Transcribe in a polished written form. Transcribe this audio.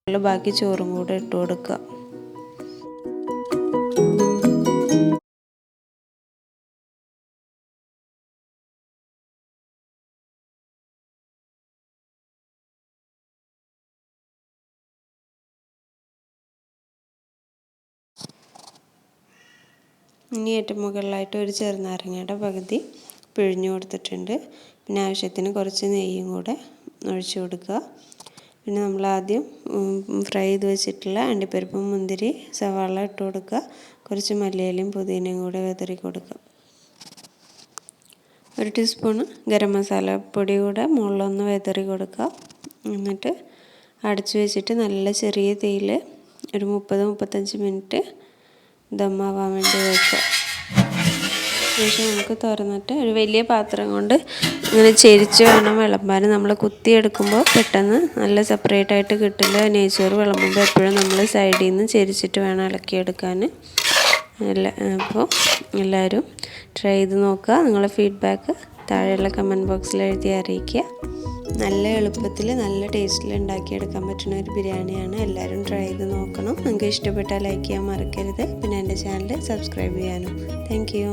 ബാക്കി ചോറും കൂടെ ഇട്ട് കൊടുക്കുക. ഇനി ഏറ്റവും മുകളിലായിട്ട് ഒരു ചെറുനാരങ്ങയുടെ പകുതി പിഴിഞ്ഞു കൊടുത്തിട്ടുണ്ട്. പിന്നെ ആവശ്യത്തിന് കുറച്ച് നെയ്യും കൂടെ ഒഴിച്ചു കൊടുക്കുക. പിന്നെ നമ്മൾ ആദ്യം ഫ്രൈ ചെയ്ത് വെച്ചിട്ടുള്ള അണ്ടിപ്പരിപ്പും മുന്തിരി സവാള ഇട്ട് കൊടുക്കുക. കുറച്ച് മല്ലിയിലയും പുതിനയും കൂടെ വിതറി കൊടുക്കുക. 1 ടീസ്പൂണ് ഗരം മസാല പൊടി കൂടെ മുകളിലൊന്ന് വിതറി കൊടുക്കുക. എന്നിട്ട് അടച്ചു വെച്ചിട്ട് നല്ല ചെറിയ തീയിൽ ഒരു 30-35 മിനിറ്റ് ദമ്മാവാൻ വേണ്ടി വെക്കുക. ശേഷം നമുക്ക് തുറന്നിട്ട് ഒരു വലിയ പാത്രം കൊണ്ട് ഇങ്ങനെ ചെരിച്ച് വേണം വിളമ്പാൻ. നമ്മൾ കുത്തിയെടുക്കുമ്പോൾ പെട്ടെന്ന് നല്ല സെപ്പറേറ്റ് ആയിട്ട് കിട്ടില്ല. നെയ്ച്ചോറ് വിളമ്പുമ്പോൾ എപ്പോഴും നമ്മൾ സൈഡിൽ നിന്ന് ചെരിച്ചിട്ട് വേണം ഇളക്കിയെടുക്കാൻ. അപ്പോൾ എല്ലാവരും ട്രൈ ചെയ്ത് നോക്കുക. നിങ്ങളുടെ ഫീഡ്ബാക്ക് താഴെയുള്ള കമൻറ്റ് ബോക്സിൽ എഴുതി അറിയിക്കുക. നല്ല എളുപ്പത്തിൽ നല്ല ടേസ്റ്റിൽ ഉണ്ടാക്കിയെടുക്കാൻ പറ്റുന്ന ഒരു ബിരിയാണിയാണ്. എല്ലാവരും ട്രൈ ചെയ്ത് നോക്കണം. നിങ്ങൾക്ക് ഇഷ്ടപ്പെട്ടാൽ ലൈക്ക് ചെയ്യാൻ മറക്കരുത്. പിന്നെ എൻ്റെ ചാനൽ സബ്സ്ക്രൈബ് ചെയ്യാനും. Thank you.